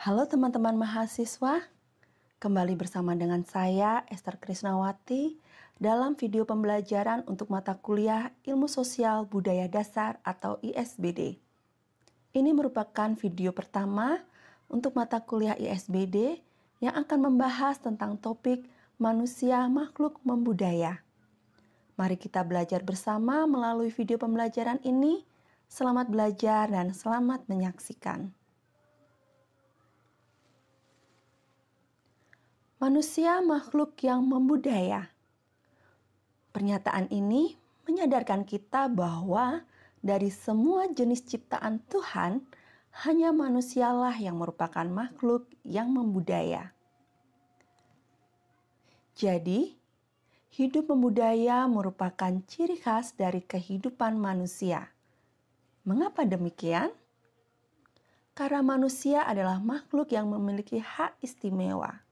Halo teman-teman mahasiswa, kembali bersama dengan saya Esther Krisnawati dalam video pembelajaran untuk mata kuliah Ilmu Sosial Budaya Dasar atau ISBD. Ini merupakan video pertama untuk mata kuliah ISBD yang akan membahas tentang topik manusia makhluk membudaya. Mari kita belajar bersama melalui video pembelajaran ini. Selamat belajar dan selamat menyaksikan. Manusia makhluk yang membudaya. Pernyataan ini menyadarkan kita bahwa dari semua jenis ciptaan Tuhan, hanya manusialah yang merupakan makhluk yang membudaya. Jadi, hidup membudaya merupakan ciri khas dari kehidupan manusia. Mengapa demikian? Karena manusia adalah makhluk yang memiliki hak istimewa.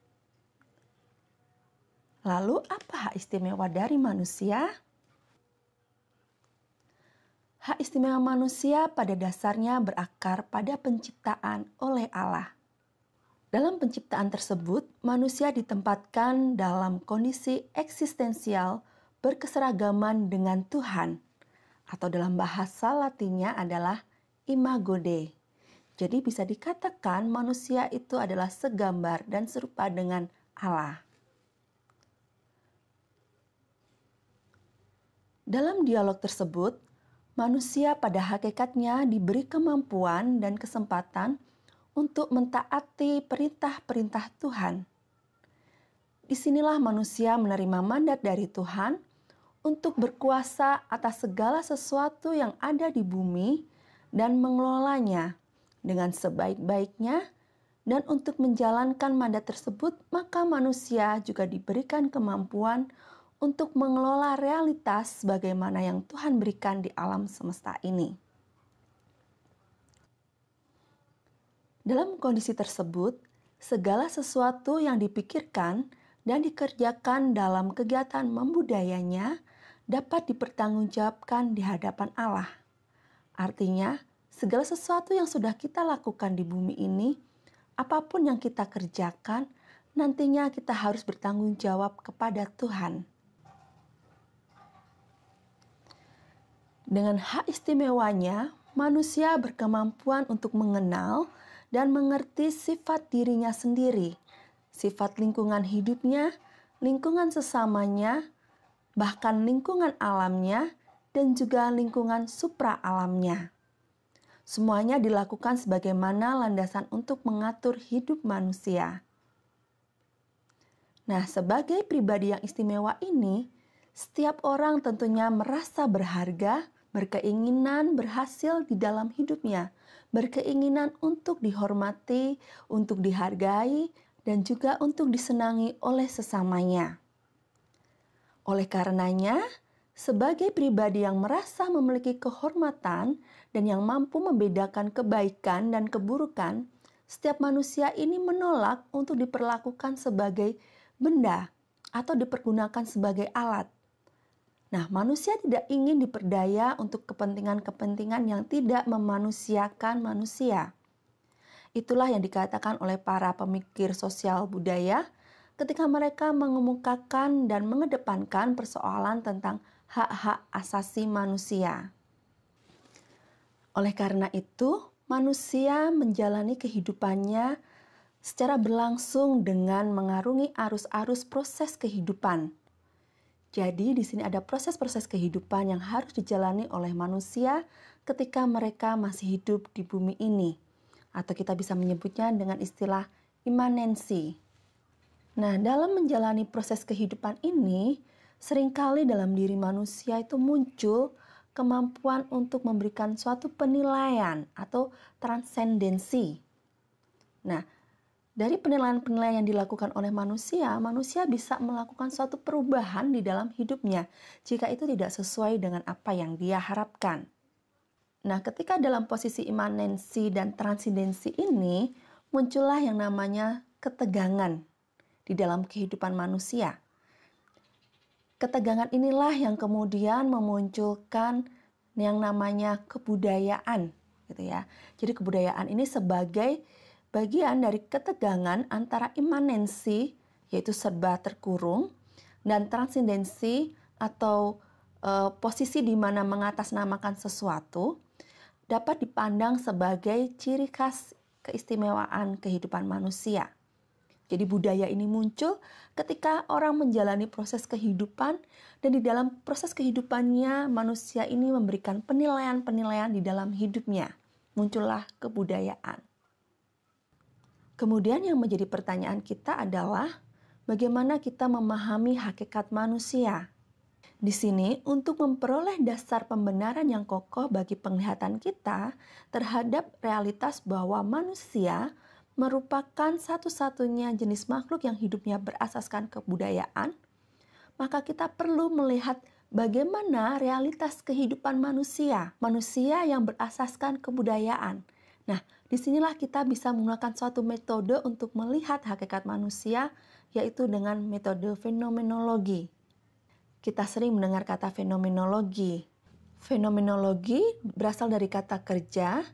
Lalu, apa hak istimewa dari manusia? Hak istimewa manusia pada dasarnya berakar pada penciptaan oleh Allah. Dalam penciptaan tersebut, manusia ditempatkan dalam kondisi eksistensial berkeseragaman dengan Tuhan, atau dalam bahasa Latinnya adalah imago Dei. Jadi bisa dikatakan manusia itu adalah segambar dan serupa dengan Allah. Dalam dialog tersebut, manusia pada hakikatnya diberi kemampuan dan kesempatan untuk mentaati perintah-perintah Tuhan. Disinilah manusia menerima mandat dari Tuhan untuk berkuasa atas segala sesuatu yang ada di bumi dan mengelolanya dengan sebaik-baiknya, dan untuk menjalankan mandat tersebut, maka manusia juga diberikan kemampuan untuk mengelola realitas bagaimana yang Tuhan berikan di alam semesta ini. Dalam kondisi tersebut, segala sesuatu yang dipikirkan dan dikerjakan dalam kegiatan membudayanya dapat dipertanggungjawabkan di hadapan Allah. Artinya, segala sesuatu yang sudah kita lakukan di bumi ini, apapun yang kita kerjakan, nantinya kita harus bertanggung jawab kepada Tuhan. Dengan hak istimewanya, manusia berkemampuan untuk mengenal dan mengerti sifat dirinya sendiri, sifat lingkungan hidupnya, lingkungan sesamanya, bahkan lingkungan alamnya, dan juga lingkungan supra-alamnya. Semuanya dilakukan sebagaimana landasan untuk mengatur hidup manusia. Nah, sebagai pribadi yang istimewa ini, setiap orang tentunya merasa berharga, berkeinginan berhasil di dalam hidupnya, berkeinginan untuk dihormati, untuk dihargai, dan juga untuk disenangi oleh sesamanya. Oleh karenanya, sebagai pribadi yang merasa memiliki kehormatan dan yang mampu membedakan kebaikan dan keburukan, setiap manusia ini menolak untuk diperlakukan sebagai benda atau dipergunakan sebagai alat. Nah, manusia tidak ingin diperdaya untuk kepentingan-kepentingan yang tidak memanusiakan manusia. Itulah yang dikatakan oleh para pemikir sosial budaya ketika mereka mengemukakan dan mengedepankan persoalan tentang hak-hak asasi manusia. Oleh karena itu, manusia menjalani kehidupannya secara berlangsung dengan mengarungi arus-arus proses kehidupan. Jadi di sini ada proses-proses kehidupan yang harus dijalani oleh manusia ketika mereka masih hidup di bumi ini. Atau kita bisa menyebutnya dengan istilah imanensi. Nah, dalam menjalani proses kehidupan ini, seringkali dalam diri manusia itu muncul kemampuan untuk memberikan suatu penilaian atau transendensi. Nah, dari penilaian-penilaian yang dilakukan oleh manusia, manusia bisa melakukan suatu perubahan di dalam hidupnya jika itu tidak sesuai dengan apa yang dia harapkan. Nah, ketika dalam posisi imanensi dan transendensi ini, muncullah yang namanya ketegangan di dalam kehidupan manusia. Ketegangan inilah yang kemudian memunculkan yang namanya kebudayaan, gitu ya. Jadi kebudayaan ini sebagai bagian dari ketegangan antara imanensi, yaitu serba terkurung, dan transendensi atau posisi di mana mengatasnamakan sesuatu, dapat dipandang sebagai ciri khas keistimewaan kehidupan manusia. Jadi budaya ini muncul ketika orang menjalani proses kehidupan, dan di dalam proses kehidupannya manusia ini memberikan penilaian-penilaian di dalam hidupnya. Muncullah kebudayaan. Kemudian yang menjadi pertanyaan kita adalah bagaimana kita memahami hakikat manusia. Di sini untuk memperoleh dasar pembenaran yang kokoh bagi penglihatan kita terhadap realitas bahwa manusia merupakan satu-satunya jenis makhluk yang hidupnya berasaskan kebudayaan, maka kita perlu melihat bagaimana realitas kehidupan manusia yang berasaskan kebudayaan. Nah, disinilah kita bisa menggunakan suatu metode untuk melihat hakikat manusia, yaitu dengan metode fenomenologi. Kita sering mendengar kata fenomenologi. Fenomenologi berasal dari kata kerja,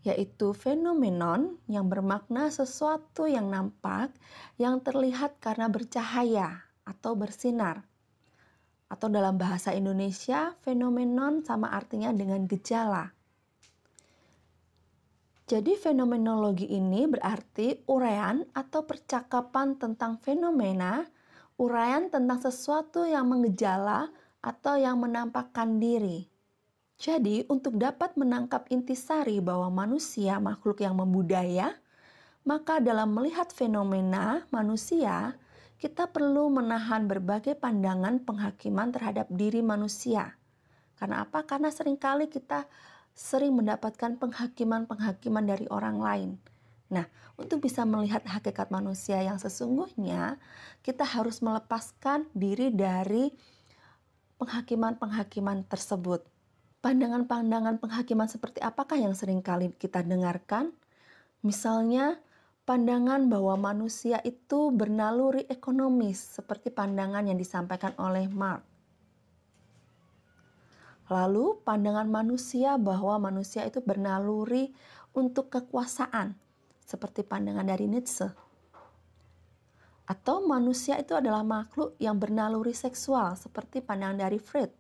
yaitu fenomenon yang bermakna sesuatu yang nampak, yang terlihat karena bercahaya atau bersinar. Atau dalam bahasa Indonesia, fenomenon sama artinya dengan gejala. Jadi fenomenologi ini berarti uraian atau percakapan tentang fenomena, uraian tentang sesuatu yang mengejala atau yang menampakkan diri. Jadi, untuk dapat menangkap intisari bahwa manusia makhluk yang membudaya, maka dalam melihat fenomena manusia, kita perlu menahan berbagai pandangan penghakiman terhadap diri manusia. Karena apa? Karena seringkali kita sering mendapatkan penghakiman-penghakiman dari orang lain. Nah, untuk bisa melihat hakikat manusia yang sesungguhnya, kita harus melepaskan diri dari penghakiman-penghakiman tersebut. Pandangan-pandangan penghakiman seperti apakah yang seringkali kita dengarkan? Misalnya, pandangan bahwa manusia itu bernaluri ekonomis, seperti pandangan yang disampaikan oleh Marx. Lalu, pandangan manusia bahwa manusia itu bernaluri untuk kekuasaan, seperti pandangan dari Nietzsche. Atau manusia itu adalah makhluk yang bernaluri seksual, seperti pandangan dari Freud.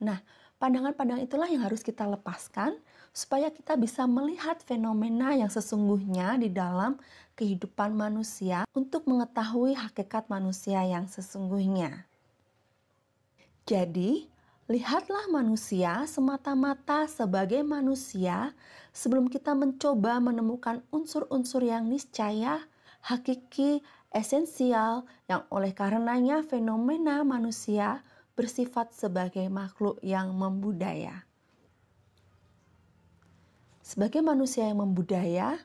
Nah, pandangan-pandangan itulah yang harus kita lepaskan supaya kita bisa melihat fenomena yang sesungguhnya di dalam kehidupan manusia untuk mengetahui hakikat manusia yang sesungguhnya. Jadi, lihatlah manusia semata-mata sebagai manusia sebelum kita mencoba menemukan unsur-unsur yang niscaya, hakiki, esensial yang oleh karenanya fenomena manusia bersifat sebagai makhluk yang membudaya. Sebagai manusia yang membudaya,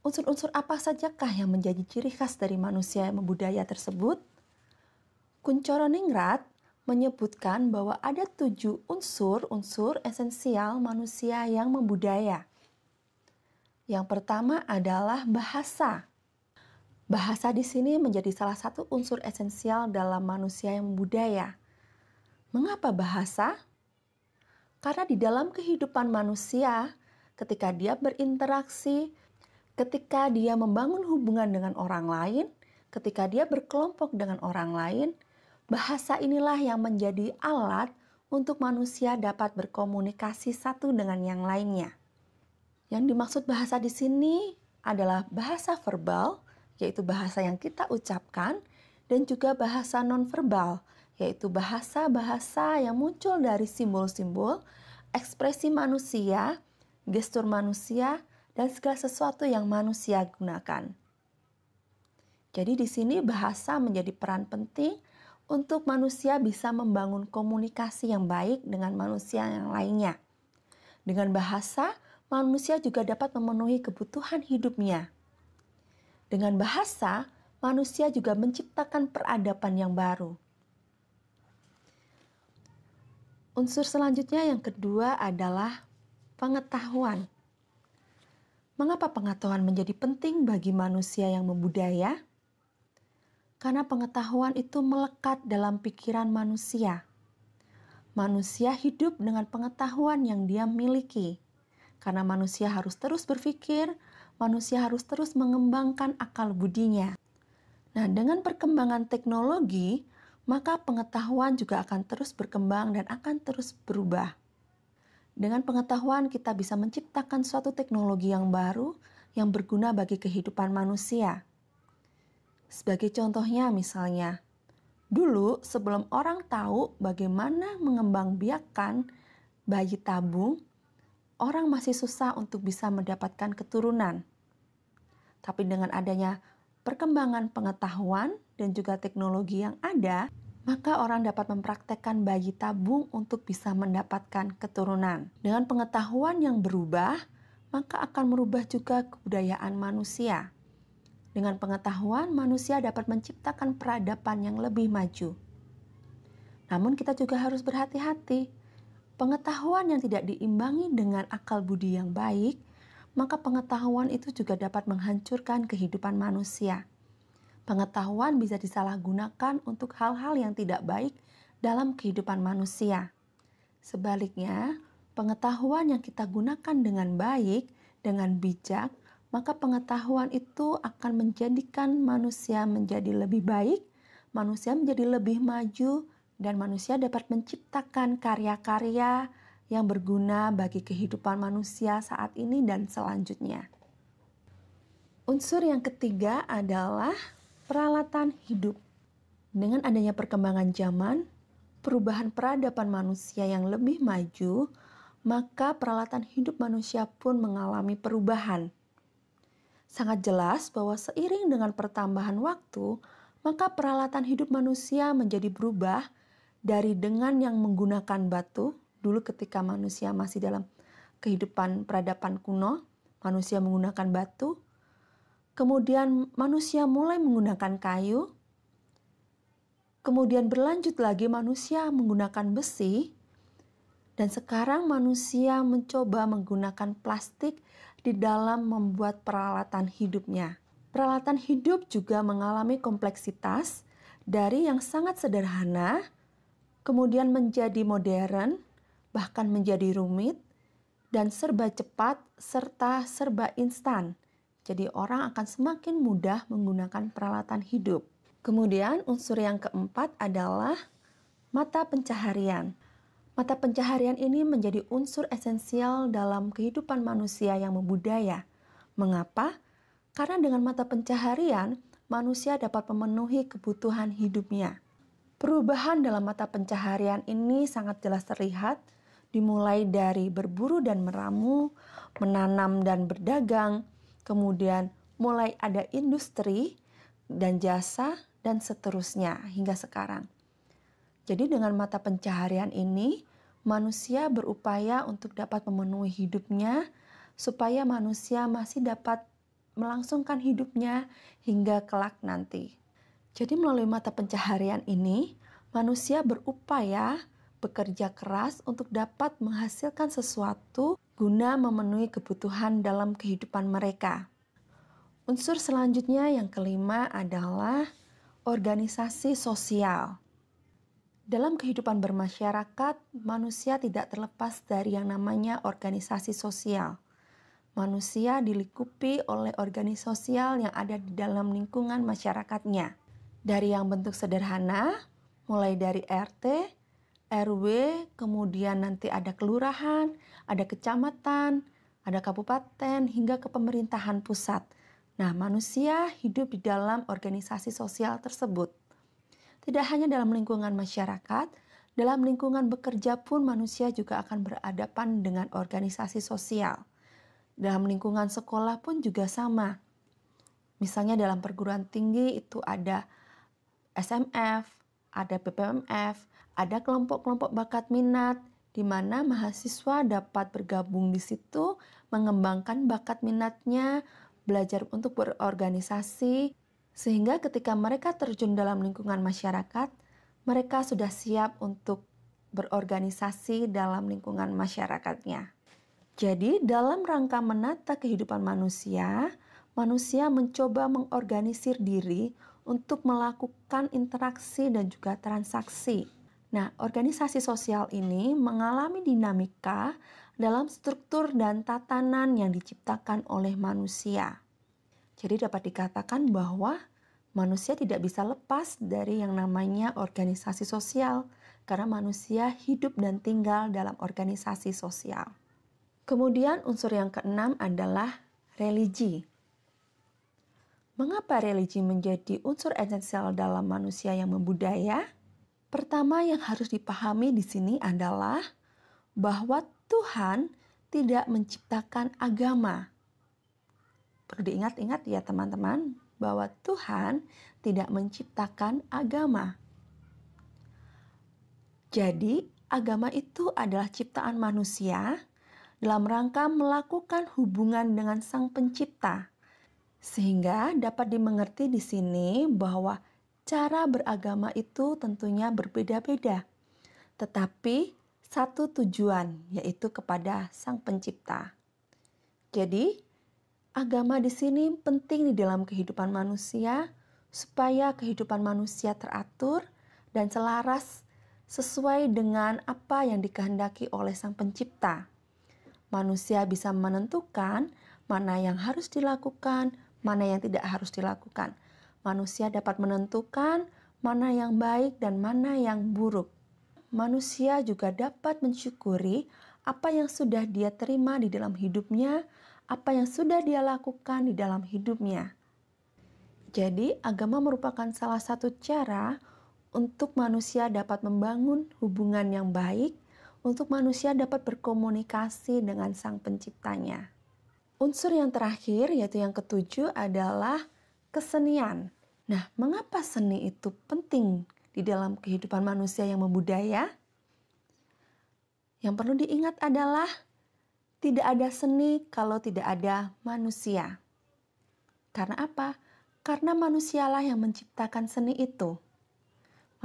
unsur-unsur apa sajakah yang menjadi ciri khas dari manusia yang membudaya tersebut? Kuncoro Ningrat menyebutkan bahwa ada 7 unsur esensial manusia yang membudaya. Yang pertama adalah bahasa. Bahasa di sini menjadi salah satu unsur esensial dalam manusia yang membudaya. Mengapa bahasa? Karena di dalam kehidupan manusia, ketika dia berinteraksi, ketika dia membangun hubungan dengan orang lain, ketika dia berkelompok dengan orang lain, bahasa inilah yang menjadi alat untuk manusia dapat berkomunikasi satu dengan yang lainnya. Yang dimaksud bahasa di sini adalah bahasa verbal, yaitu bahasa yang kita ucapkan, dan juga bahasa nonverbal, yaitu bahasa-bahasa yang muncul dari simbol-simbol, ekspresi manusia, gestur manusia, dan segala sesuatu yang manusia gunakan. Jadi di sini bahasa menjadi peran penting untuk manusia bisa membangun komunikasi yang baik dengan manusia yang lainnya. Dengan bahasa, manusia juga dapat memenuhi kebutuhan hidupnya. Dengan bahasa, manusia juga menciptakan peradaban yang baru. Unsur selanjutnya yang kedua adalah pengetahuan. Mengapa pengetahuan menjadi penting bagi manusia yang membudaya? Karena pengetahuan itu melekat dalam pikiran manusia. Manusia hidup dengan pengetahuan yang dia miliki. Karena manusia harus terus berpikir, manusia harus terus mengembangkan akal budinya. Nah, dengan perkembangan teknologi, maka pengetahuan juga akan terus berkembang dan akan terus berubah. Dengan pengetahuan kita bisa menciptakan suatu teknologi yang baru yang berguna bagi kehidupan manusia. Sebagai contohnya misalnya, dulu sebelum orang tahu bagaimana mengembangbiakkan bayi tabung, orang masih susah untuk bisa mendapatkan keturunan. Tapi dengan adanya perkembangan pengetahuan dan juga teknologi yang ada, maka orang dapat mempraktekkan bayi tabung untuk bisa mendapatkan keturunan. Dengan pengetahuan yang berubah, maka akan merubah juga kebudayaan manusia. Dengan pengetahuan, manusia dapat menciptakan peradaban yang lebih maju. Namun kita juga harus berhati-hati. Pengetahuan yang tidak diimbangi dengan akal budi yang baik, maka pengetahuan itu juga dapat menghancurkan kehidupan manusia. Pengetahuan bisa disalahgunakan untuk hal-hal yang tidak baik dalam kehidupan manusia. Sebaliknya, pengetahuan yang kita gunakan dengan baik, dengan bijak, maka pengetahuan itu akan menjadikan manusia menjadi lebih baik, manusia menjadi lebih maju, dan manusia dapat menciptakan karya-karya yang berguna bagi kehidupan manusia saat ini dan selanjutnya. Unsur yang ketiga adalah peralatan hidup. Dengan adanya perkembangan zaman, perubahan peradaban manusia yang lebih maju, maka peralatan hidup manusia pun mengalami perubahan. Sangat jelas bahwa seiring dengan pertambahan waktu, maka peralatan hidup manusia menjadi berubah dari dengan yang menggunakan batu. Dulu ketika manusia masih dalam kehidupan peradaban kuno, manusia menggunakan batu. Kemudian manusia mulai menggunakan kayu. Kemudian berlanjut lagi manusia menggunakan besi. Dan sekarang manusia mencoba menggunakan plastik di dalam membuat peralatan hidupnya. Peralatan hidup juga mengalami kompleksitas dari yang sangat sederhana, kemudian menjadi modern, bahkan menjadi rumit, dan serba cepat, serta serba instan. Jadi orang akan semakin mudah menggunakan peralatan hidup. Kemudian unsur yang keempat adalah mata pencaharian. Mata pencaharian ini menjadi unsur esensial dalam kehidupan manusia yang membudaya. Mengapa? Karena dengan mata pencaharian, manusia dapat memenuhi kebutuhan hidupnya. Perubahan dalam mata pencaharian ini sangat jelas terlihat, dimulai dari berburu dan meramu, menanam dan berdagang, kemudian mulai ada industri dan jasa, dan seterusnya hingga sekarang. Jadi dengan mata pencaharian ini, manusia berupaya untuk dapat memenuhi hidupnya, supaya manusia masih dapat melangsungkan hidupnya hingga kelak nanti. Jadi melalui mata pencaharian ini, manusia berupaya bekerja keras untuk dapat menghasilkan sesuatu guna memenuhi kebutuhan dalam kehidupan mereka. Unsur selanjutnya yang kelima adalah organisasi sosial. Dalam kehidupan bermasyarakat, manusia tidak terlepas dari yang namanya organisasi sosial. Manusia dilingkupi oleh organisasi sosial yang ada di dalam lingkungan masyarakatnya. Dari yang bentuk sederhana, mulai dari RT, RW, kemudian nanti ada kelurahan, ada kecamatan, ada kabupaten, hingga ke pemerintahan pusat. Nah, manusia hidup di dalam organisasi sosial tersebut. Tidak hanya dalam lingkungan masyarakat, dalam lingkungan bekerja pun manusia juga akan berhadapan dengan organisasi sosial. Dalam lingkungan sekolah pun juga sama. Misalnya dalam perguruan tinggi itu ada SMF, ada BPMF, ada kelompok-kelompok bakat minat, di mana mahasiswa dapat bergabung di situ, mengembangkan bakat minatnya, belajar untuk berorganisasi, sehingga ketika mereka terjun dalam lingkungan masyarakat, mereka sudah siap untuk berorganisasi dalam lingkungan masyarakatnya. Jadi dalam rangka menata kehidupan manusia, manusia mencoba mengorganisir diri untuk melakukan interaksi dan juga transaksi. Nah, organisasi sosial ini mengalami dinamika dalam struktur dan tatanan yang diciptakan oleh manusia. Jadi dapat dikatakan bahwa manusia tidak bisa lepas dari yang namanya organisasi sosial karena manusia hidup dan tinggal dalam organisasi sosial. Kemudian unsur yang keenam adalah religi. Mengapa religi menjadi unsur esensial dalam manusia yang membudaya? Pertama yang harus dipahami di sini adalah bahwa Tuhan tidak menciptakan agama. Perlu diingat-ingat ya teman-teman, bahwa Tuhan tidak menciptakan agama. Jadi, agama itu adalah ciptaan manusia dalam rangka melakukan hubungan dengan Sang Pencipta. Sehingga dapat dimengerti di sini bahwa cara beragama itu tentunya berbeda-beda. Tetapi satu tujuan, yaitu kepada Sang Pencipta. Jadi, agama di sini penting di dalam kehidupan manusia supaya kehidupan manusia teratur dan selaras sesuai dengan apa yang dikehendaki oleh Sang Pencipta. Manusia bisa menentukan mana yang harus dilakukan, mana yang tidak harus dilakukan. Manusia dapat menentukan mana yang baik dan mana yang buruk. Manusia juga dapat mensyukuri apa yang sudah dia terima di dalam hidupnya, apa yang sudah dia lakukan di dalam hidupnya. Jadi, agama merupakan salah satu cara untuk manusia dapat membangun hubungan yang baik, untuk manusia dapat berkomunikasi dengan Sang Penciptanya. Unsur yang terakhir, yaitu yang ketujuh, adalah kesenian. Nah, mengapa seni itu penting di dalam kehidupan manusia yang membudaya? Yang perlu diingat adalah tidak ada seni kalau tidak ada manusia. Karena apa? Karena manusialah yang menciptakan seni itu.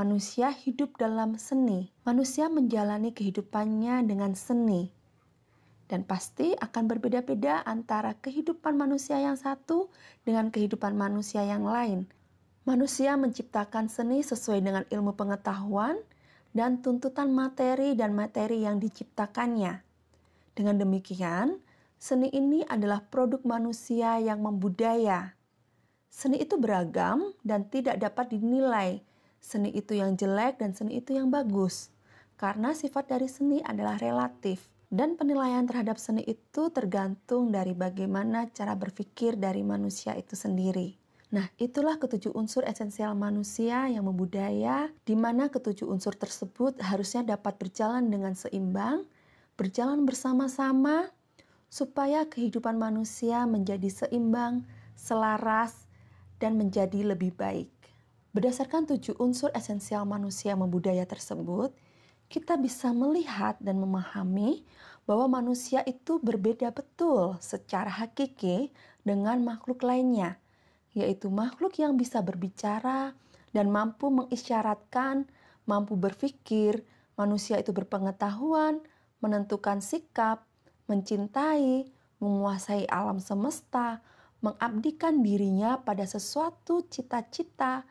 Manusia hidup dalam seni. Manusia menjalani kehidupannya dengan seni. Dan pasti akan berbeda-beda antara kehidupan manusia yang satu dengan kehidupan manusia yang lain. Manusia menciptakan seni sesuai dengan ilmu pengetahuan dan tuntutan materi dan materi yang diciptakannya. Dengan demikian, seni ini adalah produk manusia yang membudaya. Seni itu beragam dan tidak dapat dinilai. Seni itu yang jelek dan seni itu yang bagus. Karena sifat dari seni adalah relatif. Dan penilaian terhadap seni itu tergantung dari bagaimana cara berpikir dari manusia itu sendiri. Nah, itulah ketujuh unsur esensial manusia yang membudaya, di mana ketujuh unsur tersebut harusnya dapat berjalan dengan seimbang, berjalan bersama-sama, supaya kehidupan manusia menjadi seimbang, selaras, dan menjadi lebih baik. Berdasarkan tujuh unsur esensial manusia membudaya tersebut, kita bisa melihat dan memahami bahwa manusia itu berbeda betul secara hakiki dengan makhluk lainnya, yaitu makhluk yang bisa berbicara dan mampu mengisyaratkan, mampu berpikir. Manusia itu berpengetahuan, menentukan sikap, mencintai, menguasai alam semesta, mengabdikan dirinya pada sesuatu cita-cita,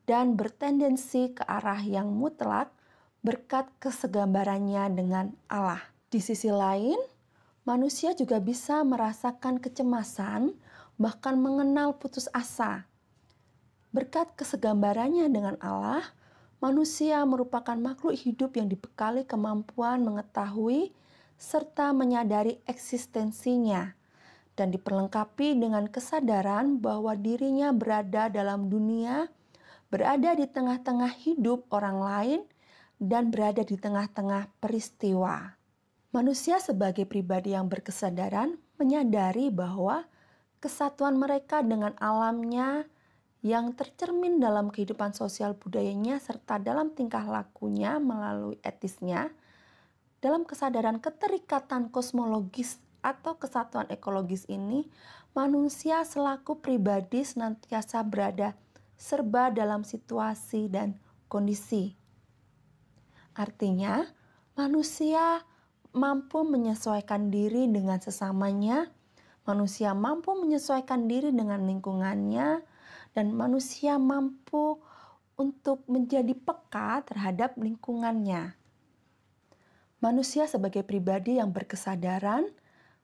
dan bertendensi ke arah yang mutlak berkat kesegambarannya dengan Allah. Di sisi lain, manusia juga bisa merasakan kecemasan, bahkan mengenal putus asa. Berkat kesegambarannya dengan Allah, manusia merupakan makhluk hidup yang dibekali kemampuan mengetahui serta menyadari eksistensinya, dan diperlengkapi dengan kesadaran bahwa dirinya berada dalam dunia, berada di tengah-tengah hidup orang lain, dan berada di tengah-tengah peristiwa. Manusia sebagai pribadi yang berkesadaran menyadari bahwa kesatuan mereka dengan alamnya yang tercermin dalam kehidupan sosial budayanya serta dalam tingkah lakunya melalui etisnya, dalam kesadaran keterikatan kosmologis atau kesatuan ekologis ini, manusia selaku pribadi senantiasa berada serba dalam situasi dan kondisi. Artinya, manusia mampu menyesuaikan diri dengan sesamanya, manusia mampu menyesuaikan diri dengan lingkungannya, dan manusia mampu untuk menjadi peka terhadap lingkungannya. Manusia sebagai pribadi yang berkesadaran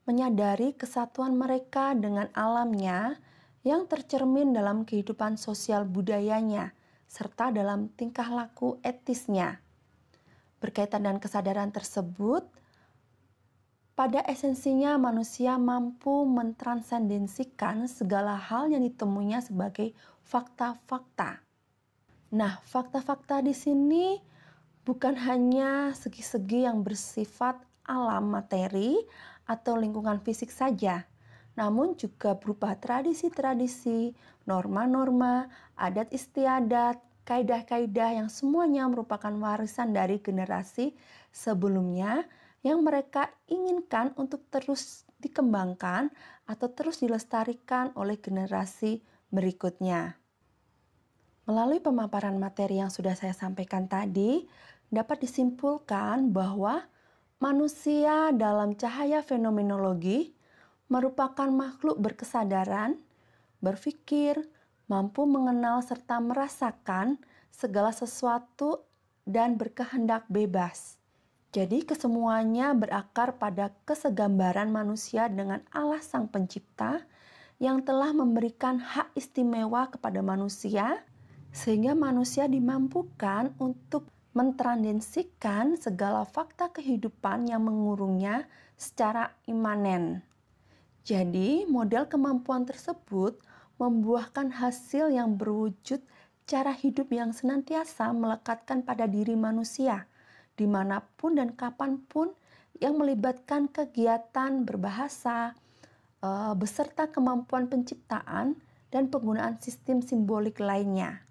menyadari kesatuan mereka dengan alamnya yang tercermin dalam kehidupan sosial budayanya serta dalam tingkah laku etisnya. Berkaitan dengan kesadaran tersebut, pada esensinya manusia mampu mentransendensikan segala hal yang ditemuinya sebagai fakta-fakta. Nah, fakta-fakta di sini bukan hanya segi-segi yang bersifat alam materi atau lingkungan fisik saja, namun juga berupa tradisi-tradisi, norma-norma, adat istiadat, kaidah-kaidah yang semuanya merupakan warisan dari generasi sebelumnya yang mereka inginkan untuk terus dikembangkan atau terus dilestarikan oleh generasi berikutnya. Melalui pemaparan materi yang sudah saya sampaikan tadi, dapat disimpulkan bahwa manusia dalam cahaya fenomenologi merupakan makhluk berkesadaran, berpikir, mampu mengenal serta merasakan segala sesuatu dan berkehendak bebas. Jadi kesemuanya berakar pada kesegambaran manusia dengan Allah Sang Pencipta yang telah memberikan hak istimewa kepada manusia sehingga manusia dimampukan untuk mentransendensikan segala fakta kehidupan yang mengurungnya secara imanen. Jadi, model kemampuan tersebut membuahkan hasil yang berwujud cara hidup yang senantiasa melekatkan pada diri manusia, dimanapun dan kapanpun yang melibatkan kegiatan berbahasa, beserta kemampuan penciptaan dan penggunaan sistem simbolik lainnya.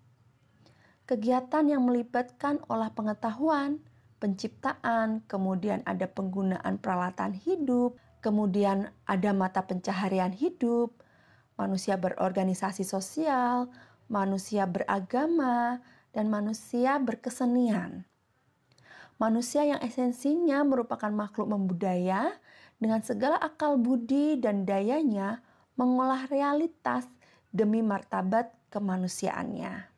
Kegiatan yang melibatkan olah pengetahuan, penciptaan, kemudian ada penggunaan peralatan hidup, kemudian ada mata pencaharian hidup, manusia berorganisasi sosial, manusia beragama, dan manusia berkesenian. Manusia yang esensinya merupakan makhluk membudaya dengan segala akal budi dan dayanya mengolah realitas demi martabat kemanusiaannya.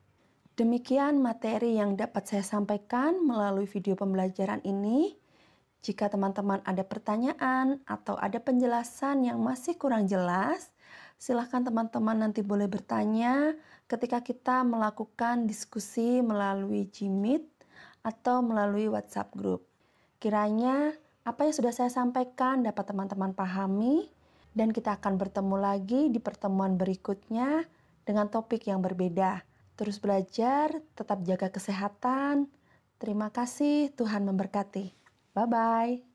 Demikian materi yang dapat saya sampaikan melalui video pembelajaran ini. Jika teman-teman ada pertanyaan atau ada penjelasan yang masih kurang jelas, silakan teman-teman nanti boleh bertanya ketika kita melakukan diskusi melalui Gmeet atau melalui WhatsApp group. Kiranya apa yang sudah saya sampaikan dapat teman-teman pahami dan kita akan bertemu lagi di pertemuan berikutnya dengan topik yang berbeda. Terus belajar, tetap jaga kesehatan. Terima kasih, Tuhan memberkati. Bye-bye.